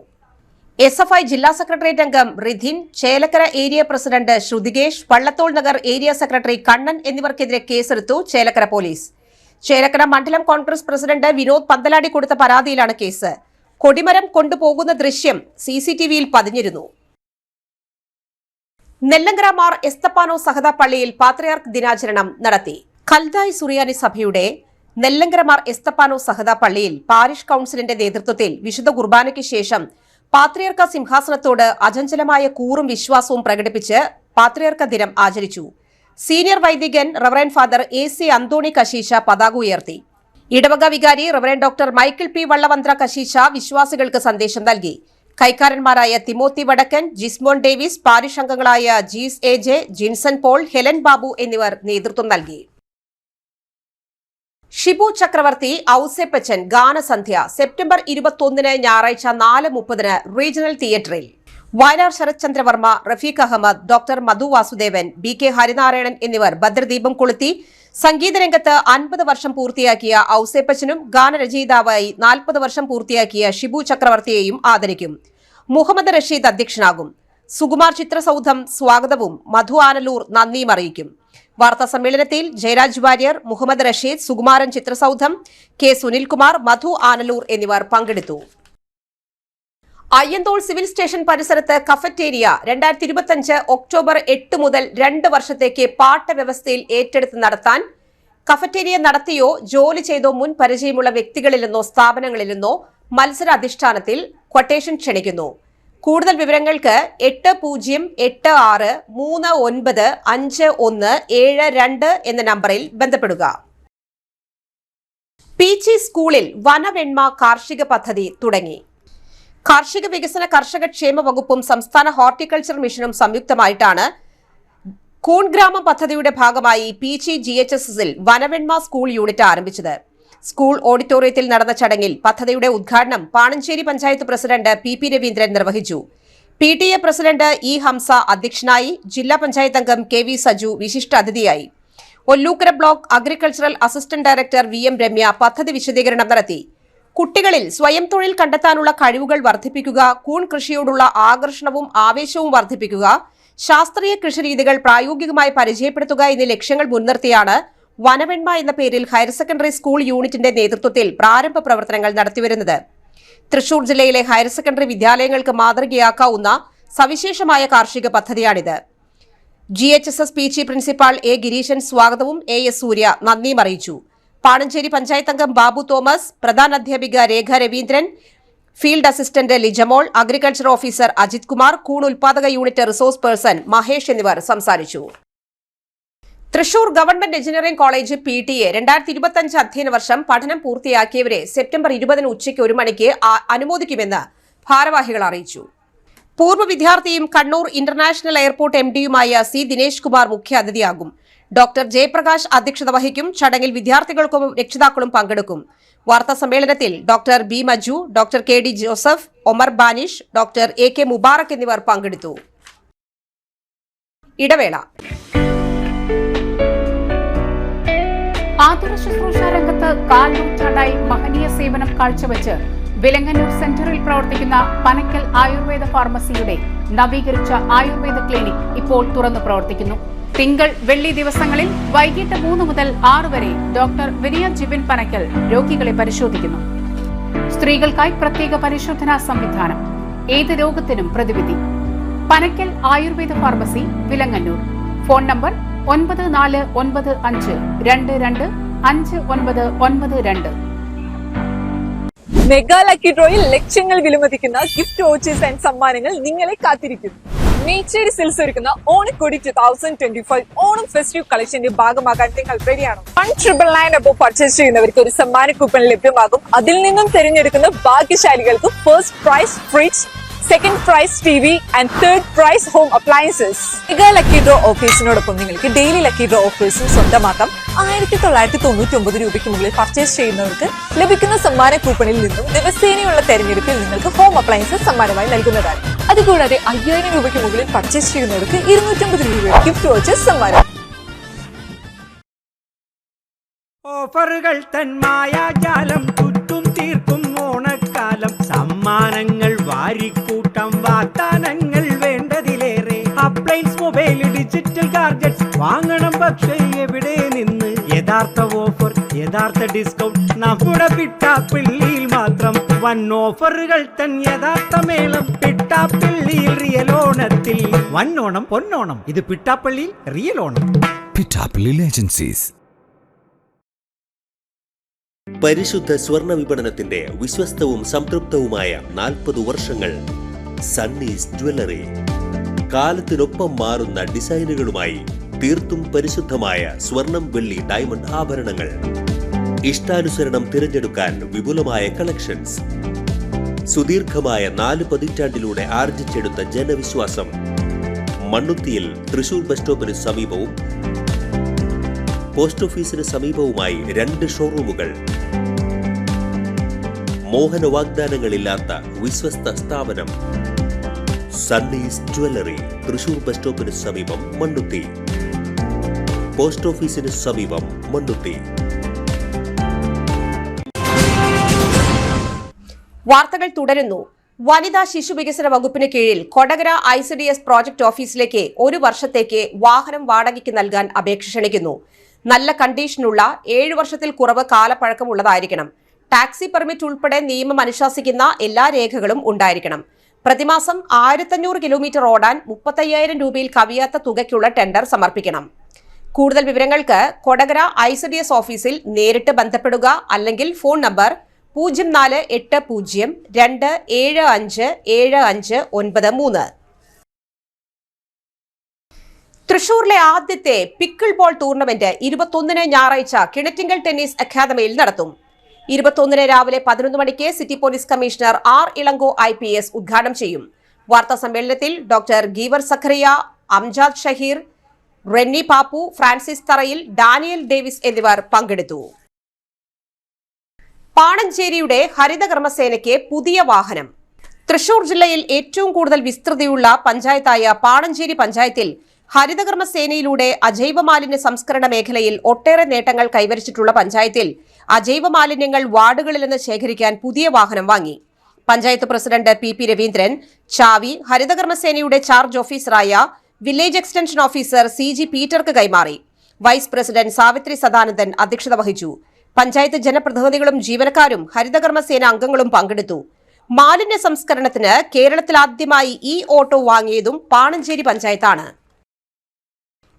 SFI ജില്ലാ സെക്രട്ടേറിയറ്റ് അംഗം Ridhin, Chelakkara area president Sruthikesh, Vallathol Nagar area secretary Kannan എന്നിവർക്കെതിരെ കേസെടുത്തു ചേലക്കര പോലീസ്. ചേലക്കര മണ്ഡലം കോൺഗ്രസ് പ്രസിഡന്റ് വിനോദ് പന്തലാടി കൊടുത്ത പരാതിയിലാണ് കേസ്. കൊടിമരം കൊണ്ടുപോകുന്ന ദൃശ്യം CCTVയിൽ പതിഞ്ഞിരുന്നു. നെല്ലങ്കര മാർ എസ്തപ്പാനോ സഹദ പള്ളിയിൽ പാത്രിയാർക്ക് ദിനാചരണം നടത്തി. ഖൽദായ് സുറിയാനി സഭയുടെ നെല്ലങ്കര മാർ എസ്തപ്പാനോ സഹദ പള്ളിയിൽ പാരിഷ് കൌൺസിലിന്റെ നേതൃത്വത്തിൽ വിശുദ്ധ കുർബാനയ്ക്ക് ശേഷം പാത്രിയർക്ക സിംഹാസനത്തോട് അചഞ്ചലമായ കൂറും വിശ്വാസവും പ്രകടിപ്പിച്ച് പാത്രിയർക്ക ദിനം ആചരിച്ചു. സീനിയർ വൈദികൻ റവറൻഡ് ഫാദർ AC അന്തോണി കശീശ പതാക ഉയർത്തി. ഇടവക വികാരി റവറൻഡ് ഡോക്ടർ മൈക്കിൾ P വള്ളവന്ത്ര കശീശ വിശ്വാസികൾക്ക് സന്ദേശം നൽകി. കൈക്കാരന്മാരായ തിമോത്തി വടക്കൻ, ജിസ്മോൻ ഡേവിസ്, പാരിഷ് അംഗങ്ങളായ ജീസ് AJ, ജിൻസൺ പോൾ, ഹെലൻ ബാബു എന്നിവർ നേതൃത്വം നൽകി. ഷിബു ചക്രവർത്തി ഔസേപ്പച്ചൻ ഗാനസന്ധ്യ സെപ്റ്റംബർ 21 ഞായറാഴ്ച 4:30 റീജിയണൽ തിയേറ്ററിൽ. വയലാർ ശരത്ചന്ദ്രവർമ്മ, റഫീഖ് അഹമ്മദ്, ഡോക്ടർ മധു വാസുദേവൻ, BK ഹരിനാരായണൻ എന്നിവർ ഭദ്രദീപം കൊളുത്തി. സംഗീതരംഗത്ത് 50 വർഷം പൂർത്തിയാക്കിയ ഔസേപ്പച്ചനും ഗാനരചയിതാവായി 40 വർഷം പൂർത്തിയാക്കിയ ഷിബു ചക്രവർത്തിയെയും ആദരിക്കും. മുഹമ്മദ് റഷീദ് അധ്യക്ഷനാകും. സുകുമാർ ചിത്രസൗധം സ്വാഗതവും മധു ആനലൂർ നന്ദിയും അറിയിക്കും. വാർത്താ സമ്മേളനത്തിൽ ജയരാജ് വാര്യർ, മുഹമ്മദ് റഷീദ്, സുകുമാരൻ ചിത്രസൗധം, K സുനിൽകുമാർ, മധു ആനലൂർ എന്നിവർ പങ്കെടുത്തു. അയ്യന്തോൾ സിവിൽ സ്റ്റേഷൻ പരിസരത്ത് കഫറ്റേരിയ 2025 ഒക്ടോബർ 8 മുതൽ 2 വർഷത്തേക്ക് പാട്ട വ്യവസ്ഥയിൽ ഏറ്റെടുത്ത് നടത്താൻ കഫറ്റേരിയ നടത്തിയോ ജോലി ചെയ്തോ മുൻ പരിചയമുള്ള വ്യക്തികളിൽ നിന്നോ സ്ഥാപനങ്ങളിൽ നിന്നോ മത്സരാധിഷ്ഠാനത്തിൽ ക്വട്ടേഷൻ ക്ഷണിക്കുന്നു. കൂടുതൽ വിവരങ്ങൾക്ക് 8086395172 എന്ന നമ്പറിൽ ബന്ധപ്പെടുക. പീച്ചി സ്കൂളിൽ വനവെണ്മ കാർഷിക പദ്ധതി തുടങ്ങി. കാർഷിക വികസന കർഷക ക്ഷേമ വകുപ്പും സംസ്ഥാന ഹോർട്ടിക്കൾച്ചർ മിഷനും സംയുക്തമായിട്ടാണ് കൂൺ ഗ്രാമം പദ്ധതിയുടെ ഭാഗമായി പീച്ചി GHSSൽ വനവെണ്മ സ്കൂൾ യൂണിറ്റ് ആരംഭിച്ചത്. സ്കൂൾ ഓഡിറ്റോറിയത്തിൽ നടന്ന ചടങ്ങിൽ പദ്ധതിയുടെ ഉദ്ഘാടനം പാണഞ്ചേരി പഞ്ചായത്ത് പ്രസിഡന്റ് PP രവീന്ദ്രൻ നിർവഹിച്ചു. PTA പ്രസിഡന്റ് E ഹംസ അധ്യക്ഷനായി. ജില്ലാ പഞ്ചായത്ത് അംഗം KV സജു വിശിഷ്ടാതിഥിയായി. Ollukkara block agricultural assistant director VM Ramya പദ്ധതി വിശദീകരണം നടത്തി. കുട്ടികളിൽ സ്വയം തൊഴിൽ കണ്ടെത്താനുള്ള കഴിവുകൾ വർദ്ധിപ്പിക്കുക, കൂൺ കൃഷിയോടുള്ള ആകർഷണവും ആവേശവും വർദ്ധിപ്പിക്കുക, ശാസ്ത്രീയ കൃഷിരീതികൾ പ്രായോഗികമായി പരിചയപ്പെടുത്തുക എന്നീ ലക്ഷ്യങ്ങൾ മുൻനിർത്തിയാണ് വനവെണ്മ എന്ന പേരിൽ ഹയർ സെക്കൻഡറി സ്കൂൾ യൂണിറ്റിന്റെ നേതൃത്വത്തിൽ പ്രാരംഭ പ്രവർത്തനങ്ങൾ നടത്തിവരുന്നത്. തൃശൂർ ജില്ലയിലെ ഹയർ സെക്കൻഡറി വിദ്യാലയങ്ങൾക്ക് മാതൃകയാക്കാവുന്ന സവിശേഷമായ കാർഷിക പദ്ധതിയാണിത്. GHSS Peechi principal A Gireesan സ്വാഗതവും AS സൂര്യ നന്ദിയും അറിയിച്ചു. പാണഞ്ചേരി പഞ്ചായത്ത് അംഗം ബാബു തോമസ്, പ്രധാന അധ്യാപിക Rekha Raveendran, field assistant Lijamol, agriculture officer Ajith Kumar, കൂൺ ഉൽപാദക യൂണിറ്റ് റിസോഴ്സ് പേഴ്സൺ മഹേഷ് എന്നിവർ സംസാരിച്ചു. Thrissur government engineering college PTA 2025 അധ്യയന വർഷം പഠനം പൂർത്തിയാക്കിയവരെ സെപ്റ്റംബർ 20 ഉച്ചയ്ക്ക് 1 മണിക്ക് അനുമോദിക്കുമെന്ന് ഭാരവാഹികൾ അറിയിച്ചു. പൂർവ്വ വിദ്യാർത്ഥിയും കണ്ണൂർ ഇന്റർനാഷണൽ എയർപോർട്ട് MDയുമായ C ദിനേശ് കുമാർ മുഖ്യാതിഥിയാകും. ഡോക്ടർ ജയപ്രകാശ് അധ്യക്ഷത വഹിക്കും. ചടങ്ങിൽ വിദ്യാർത്ഥികൾക്കും രക്ഷിതാക്കളും പങ്കെടുക്കും. വാർത്താ സമ്മേളനത്തിൽ doctor B Maju, doctor KD Joseph, Omar Banish, doctor AK Mubarak എന്നിവർ പങ്കെടുത്തു. ഇടവേള. ആതുര ശുശ്രൂഷ രംഗത്ത് കാൽനൂറ്റാണ്ടായി മഹനീയ സേവനം കാഴ്ചവെച്ച് വിലങ്ങന്നൂർ സെന്ററിൽ പ്രവർത്തിക്കുന്ന പനക്കൽ ആയുർവേദ ഫാർമസിയുടെ നവീകരിച്ച ആയുർവേദ ക്ലിനിക് ഇപ്പോൾ തുറന്നു പ്രവർത്തിക്കുന്നു. തിങ്കൾ, വെള്ളി ദിവസങ്ങളിൽ വൈകിട്ട് 3 മുതൽ 6 വരെ ഡോക്ടർ വിനയ ജിബിൻ പനക്കൽ രോഗികളെ പരിശോധിക്കുന്നു. സ്ത്രീകൾക്കായി പ്രത്യേക പരിശോധനാ സംവിധാനം. ഏത് രോഗത്തിനും പ്രതിവിധി. Panakkal Ayurveda pharmacy, Vilangannur. Phone number 9495225992. Mega lucky ഡ്രോയിൽ ലക്ഷങ്ങൾ വിലമതിക്കുന്ന ഗിഫ്റ്റ് വൗച്ചേഴ്സ് ആൻഡ് സമ്മാനങ്ങൾ നിങ്ങളെ കാത്തിരിക്കുന്നു. മേച്ചേരി സിൽസ് ഒരുക്കുന്ന ഓണക്കോടി 2025 ഓണം ഫെസ്റ്റീവ് കളക്ഷന്റെ ഭാഗമാകാൻ നിങ്ങൾ റെഡിയാണോ? 1,999 അബോ പർച്ചേസ് ചെയ്യുന്നവർക്ക് ഒരു സമ്മാന കൂപ്പൺ ലഭ്യമാകും. അതിൽ നിന്നും തിരഞ്ഞെടുക്കുന്ന ഭാഗ്യശാലികൾക്ക് first prize fridge, second prize TV and third prize home appliances. Mega lucky draw ഓഫേഴ്സിനോടൊപ്പം നിങ്ങൾക്ക് ഡെയിലി ലക്കി ഡ്രോ ഓഫേഴ്സും സ്വന്തമാക്കാം. 1999 രൂപയ്ക്ക് മുകളിൽ പർച്ചേസ് ചെയ്യുന്നവർക്ക് ലഭിക്കുന്ന സമ്മാന കൂപ്പണിൽ നിന്നും ദിവസേനയുള്ള തെരഞ്ഞെടുപ്പിൽ നിങ്ങൾക്ക് ഹോം അപ്ലയൻസസ് സമ്മാനമായി നൽകുന്നതാണ്. അതുകൂടാതെ 5000 രൂപയ്ക്ക് മുകളിൽ പർച്ചേസ് ചെയ്യുന്നവർക്ക് 250 രൂപയുടെ ഗിഫ്റ്റ് വൗച്ചേഴ്സ് സമ്മാനം. ഓഫറുകൾ തന്മായാജാലം ചുറ്റും തീർക്കും ഓണക്കാലം. സമ്മാനങ്ങൾ വാരിക്കൂട്ടം, വാഗ്ദാനങ്ങൾ വേണ്ടതിലേറെ. അപ്ലയൻസ്, മൊബൈൽ, ഡിജിറ്റൽ ഗാഡ്ജറ്റ്സ് വാങ്ങണം. പക്ഷേ എവിടെ നിന്ന് യഥാർത്ഥ ഓഫർ, യഥാർത്ഥ ഡിസ്കൗണ്ട്? നമ്മുടെ പിട്ടാപ്പിള്ളിയിൽ മാത്രം. വൻ ഓഫറുകൾ തൻ യഥാർത്ഥ മേളം. പിട്ടാപ്പിള്ളിയിൽ റിയൽ ഓണത്തിൽ. വന്നോണം പൊന്നോണം, ഇത് പിട്ടാപ്പള്ളിയിൽ റിയൽ ഓണം. പിട്ടാപ്പിള്ളി ഏജൻസീസ്. പരിശുദ്ധ സ്വർണ്ണ വിപണനത്തിന്റെ വിശ്വസ്തവും സംതൃപ്തവുമായ 40 വർഷങ്ങൾ. സണ്ണീസ് ജ്വല്ലറി. കാലത്തിനൊപ്പം മാറുന്ന ഡിസൈനുകളുമായി തീർത്തും പരിശുദ്ധമായ സ്വർണം, വെള്ളി, ഡയമണ്ട് ആഭരണങ്ങൾ. ഇഷ്ടാനുസരണം തിരഞ്ഞെടുക്കാൻ വിപുലമായ കളക്ഷൻസ്. സുദീർഘമായ 4 പതിറ്റാണ്ടിലൂടെ ആർജിച്ചെടുത്ത ജനവിശ്വാസം. മണ്ണുത്തിയിൽ തൃശൂർ ബസ് സ്റ്റോപ്പിന് സമീപവും പോസ്റ്റ് ഓഫീസിന് സമീപവുമായി 2 ഷോറൂമുകൾ. മോഹന വാഗ്ദാനങ്ങളില്ലാത്ത വിശ്വസ്ത സ്ഥാപനം. സണ്ണീസ് ജ്വല്ലറി, തൃശൂർ ബസ് സ്റ്റോപ്പിന് സമീപം, മണ്ണുത്തി. പോസ്റ്റ് ഓഫീസിന് സമീപം, മണ്ണുത്തി. വാർത്തകൾ തുടരുന്നു. വനിതാ ശിശു വികസന വകുപ്പിന് കീഴിൽ കൊടകര ICDS പ്രോജക്ട് ഓഫീസിലേക്ക് 1 വർഷത്തേക്ക് വാഹനം വാടകയ്ക്ക് നൽകാൻ അപേക്ഷ ക്ഷണിക്കുന്നു. നല്ല കണ്ടീഷനുള്ള 7 വർഷത്തിൽ കുറവ് കാലപ്പഴക്കമുള്ളതായിരിക്കണം. ടാക്സി പെർമിറ്റ് ഉൾപ്പെടെ നിയമം അനുശാസിക്കുന്ന എല്ലാ രേഖകളും ഉണ്ടായിരിക്കണം. പ്രതിമാസം 1500 കിലോമീറ്റർ ഓടാൻ 35,000 രൂപയിൽ കവിയാത്ത തുകയ്ക്കുള്ള ടെൻഡർ സമർപ്പിക്കണം. കൂടുതൽ വിവരങ്ങൾക്ക് കൊടകര ICDS ഓഫീസിൽ നേരിട്ട് ബന്ധപ്പെടുക. അല്ലെങ്കിൽ ഫോൺ നമ്പർ 048027575993. തൃശൂരിലെ ആദ്യത്തെ പിക്കിൾ ബോൾ ടൂർണമെന്റ് 21 ഞായറാഴ്ച കിണറ്റിങ്കൽ ടെന്നീസ് അക്കാദമിയിൽ നടത്തും. 21 രാവിലെ 11 മണിക്ക് city police commissioner R. Ilango IPS ഉദ്ഘാടനം ചെയ്യും. വാർത്താ സമ്മേളനത്തിൽ doctor giver Zacharia, Amjad Shaheer, Renny Pappu, Francis തറയിൽ, ഡാനിയൽ ഡേവിസ് എന്നിവർ പങ്കെടുത്തു. പാണഞ്ചേരിയുടെ ഹരിതകർമ്മസേനയ്ക്ക് പുതിയ വാഹനം. തൃശൂർ ജില്ലയിൽ ഏറ്റവും കൂടുതൽ വിസ്തൃതിയുള്ള പഞ്ചായത്തായ പാണഞ്ചേരി പഞ്ചായത്തിൽ ഹരിതകർമ്മസേനയിലൂടെ അജൈവ മാലിന്യ സംസ്കരണ മേഖലയിൽ ഒട്ടേറെ നേട്ടങ്ങൾ കൈവരിച്ചിട്ടുള്ള പഞ്ചായത്തിൽ അജൈവ മാലിന്യങ്ങൾ വാർഡുകളിൽ നിന്ന് ശേഖരിക്കാൻ പുതിയ വാഹനം വാങ്ങി. പഞ്ചായത്ത് പ്രസിഡന്റ് പി രവീന്ദ്രൻ ചാവി ഹരിതകർമ്മസേനയുടെ ചാർജ് ഓഫീസറായ വില്ലേജ് എക്സ്റ്റൻഷൻ ഓഫീസർ CG പീറ്റർക്ക് കൈമാറി. വൈസ് പ്രസിഡന്റ് സാവിത്രി സദാനന്ദൻ അധ്യക്ഷത വഹിച്ചു. പഞ്ചായത്ത് ജനപ്രതിനിധികളും ജീവനക്കാരും ഹരിതകർമ്മസേന അംഗങ്ങളും പങ്കെടുത്തു. മാലിന്യ സംസ്കരണത്തിന് കേരളത്തിൽ ആദ്യമായി ഈ ഓട്ടോ വാങ്ങിയതും പാണഞ്ചേരി പഞ്ചായത്താണ്.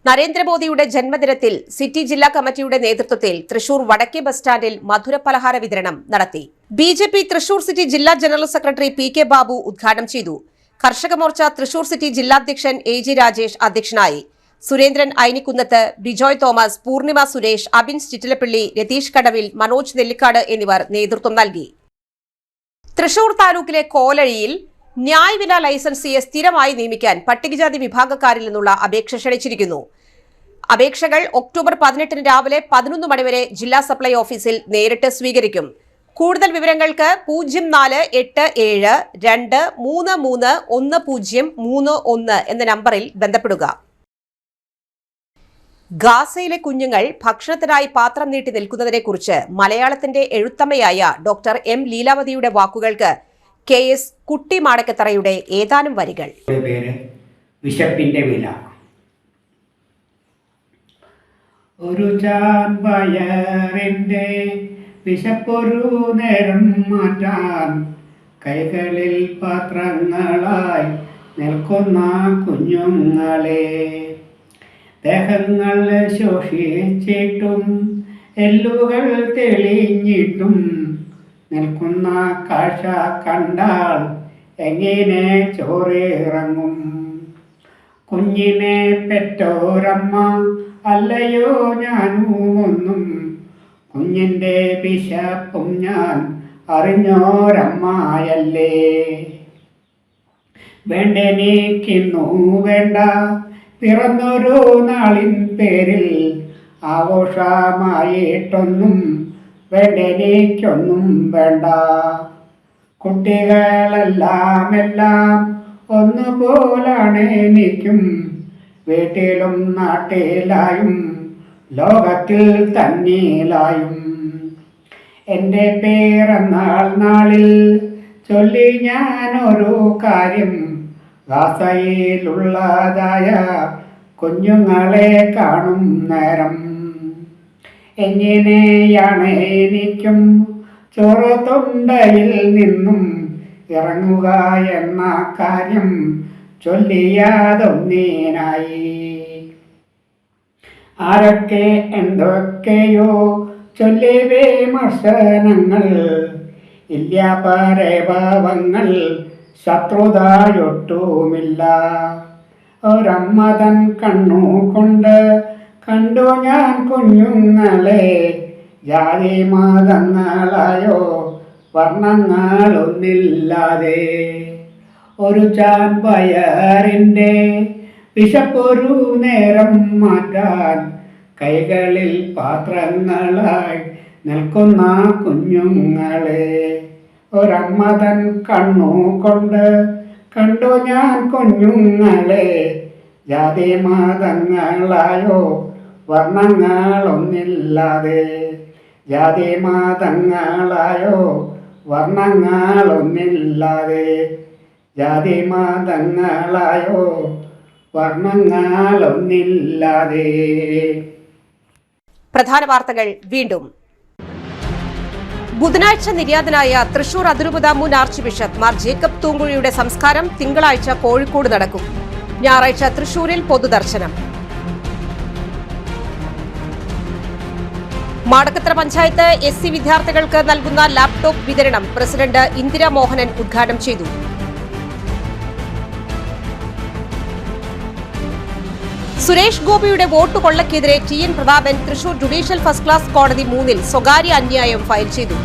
നരേന്ദ്രമോദിയുടെ ജന്മദിനത്തിൽ സിറ്റി ജില്ലാ കമ്മിറ്റിയുടെ നേതൃത്വത്തിൽ തൃശൂർ വടക്കേ ബസ് സ്റ്റാൻഡിൽ മധുരപലഹാര വിതരണം നടത്തി. BJP തൃശൂർ സിറ്റി ജില്ലാ ജനറൽ സെക്രട്ടറി PK ബാബു ഉദ്ഘാടനം ചെയ്തു. കർഷക മോർച്ച തൃശൂർ സിറ്റി ജില്ലാധ്യക്ഷൻ AG രാജേഷ് അധ്യക്ഷനായി. സുരേന്ദ്രൻ ഐനിക്കുന്നത്ത്, ബിജോയ് തോമസ്, പൂർണിമ സുരേഷ്, അബിൻസ് ചിറ്റിലപ്പള്ളി, രതീഷ് കടവിൽ, മനോജ് നെല്ലിക്കാട് എന്നിവർ നേതൃത്വം നൽകി. തൃശൂർ താലൂക്കിലെ കോലഴിയിൽ ന്യായവില ലൈസൻസിയെ സ്ഥിരമായി നിയമിക്കാൻ പട്ടികജാതി വിഭാഗക്കാരിൽ നിന്നുള്ള അപേക്ഷ ക്ഷണിച്ചിരിക്കുന്നു. അപേക്ഷകൾ ഒക്ടോബർ 18 രാവിലെ 11 മണിവരെ ജില്ലാ സപ്ലൈ ഓഫീസിൽ നേരിട്ട് സ്വീകരിക്കും. കൂടുതൽ വിവരങ്ങൾക്ക് 0487233131 എന്ന നമ്പറിൽ ബന്ധപ്പെടുക. ഗാസയിലെ കുഞ്ഞുങ്ങൾ ഭക്ഷണത്തിനായി പാത്രം നീട്ടി നിൽക്കുന്നതിനെക്കുറിച്ച് മലയാളത്തിന്റെ എഴുത്തമ്മയായ ഡോക്ടർ M ലീലാവതിയുടെ വാക്കുകൾക്ക് KS കുട്ടി മാടക്കത്തറയുടെ ഏതാനും വരികൾ. വിശപ്പിന്റെ വില. ഒരു ചാൻവയറിന്റെ വിശപ്പൊരു നേരം മാറ്റാൻ കൈകളിൽ പാത്രങ്ങളായി നിൽക്കുന്ന കുഞ്ഞുങ്ങളെ, ദേഹങ്ങൾ ശോഷിച്ചിട്ടും എല്ലുകൾ തെളിഞ്ഞിട്ടും നിൽക്കുന്ന കാഴ്ച കണ്ടാൽ എങ്ങനെ ചോറിറങ്ങും? കുഞ്ഞിനെ പെറ്റോരമ്മ അല്ലയോ ഞാനുമൊന്നും, കുഞ്ഞിൻ്റെ വിശപ്പും ഞാൻ അറിഞ്ഞോരമ്മയല്ലേ. വേണ്ടെനിക്കുന്നു വേണ്ട പിറന്നൊരു നാളിൻ പേരിൽ ആഘോഷമായിട്ടൊന്നും വേണ്ടെനിക്കൊന്നും വേണ്ട. കുട്ടികളെല്ലാം ഒന്നുപോലാണ് എനിക്കും, വീട്ടിലും നാട്ടിലായും ലോകത്തിൽ തന്നിലായും. എൻ്റെ പിറന്നാൾ നാളിൽ ചൊല്ലി ഞാനൊരു കാര്യം, ഗാസയിലുള്ളതായ കുഞ്ഞുങ്ങളെ കാണും നേരം. എങ്ങനെയാണ് എനിക്കും ചോറ് തൊണ്ടയിൽ നിന്നും ഇറങ്ങുക എന്ന കാര്യം ചൊല്ലിയാതൊന്നിനായി. ആരൊക്കെ എന്തൊക്കെയോ ചൊല്ലി വിമർശനങ്ങൾ, ഇല്ല പരഭാവങ്ങൾ, ശത്രുതയൊട്ടുമില്ല. ഒരമ്മതൻ കണ്ണു കൊണ്ട് കണ്ടു ഞാൻ കുഞ്ഞുങ്ങളെ, ജാതി മതങ്ങളായോ വർണ്ണങ്ങളൊന്നില്ലാതെ. ഒരു ചാൻവയറിൻ്റെ വിശപ്പൊരു നേരം മാറ്റാൻ കൈകളിൽ പാത്രങ്ങളായി നിൽക്കുന്ന കുഞ്ഞുങ്ങളെ, ഒരമ്മതൻ കണ്ണു കൊണ്ട് കണ്ടു ഞാൻ കുഞ്ഞുങ്ങളെ, ജാതി മതങ്ങളായോ വർണ്ണങ്ങളൊന്നില്ലാതെ. ജാതി മതങ്ങളായോ വർണ്ണങ്ങളൊന്നില്ലാതെ. ജാതി മതങ്ങളായോ വർണ്ണങ്ങളൊന്നില്ലാതെ. പ്രധാന വാർത്തകൾ വീണ്ടും. ബുധനാഴ്ച നിര്യാതനായ തൃശൂർ അതിരൂപത മുൻ ആർച്ച് ബിഷപ്പ് മാർ ജേക്കബ് തൂങ്കുഴിയുടെ സംസ്കാരം തിങ്കളാഴ്ച കോഴിക്കോട് നടക്കും. ഞായറാഴ്ച തൃശൂരിൽ പൊതുദർശനം. മാടക്കത്തറ പഞ്ചായത്ത് SC വിദ്യാർത്ഥികൾക്ക് നൽകുന്ന ലാപ്ടോപ്പ് വിതരണം പ്രസിഡന്റ് ഇന്ദിര മോഹനൻ ഉദ്ഘാടനം ചെയ്തു. സുരേഷ് ഗോപിയുടെ വോട്ട് കൊള്ളയ്ക്കെതിരെ TN Prathapan Thrissur judicial first class കോടതി 3 സ്വകാര്യ അന്യായം ഫയൽ ചെയ്തു.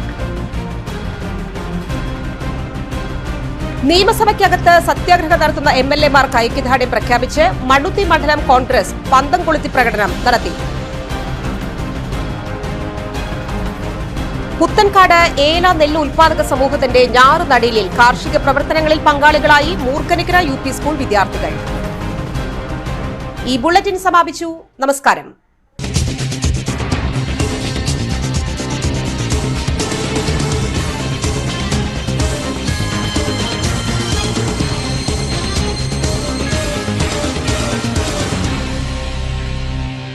നിയമസഭയ്ക്കകത്ത് സത്യാഗ്രഹം നടത്തുന്ന MLA-മാർക്ക് ഐക്യദാർഢ്യം പ്രഖ്യാപിച്ച് മണ്ണുത്തി മണ്ഡലം കോൺഗ്രസ് പന്തം കൊളുത്തി പ്രകടനം നടത്തി. പുത്തൻകാട് ഏല നെല്ല് ഉൽപാദക സമൂഹത്തിന്റെ ഞാറ് നടീലിൽ കാർഷിക പ്രവർത്തനങ്ങളിൽ പങ്കാളികളായി മൂർക്കനിക്കര UP സ്കൂൾ വിദ്യാർത്ഥികൾ. ഈ ബുള്ളറ്റിൻ സമാപിച്ചു. നമസ്കാരം.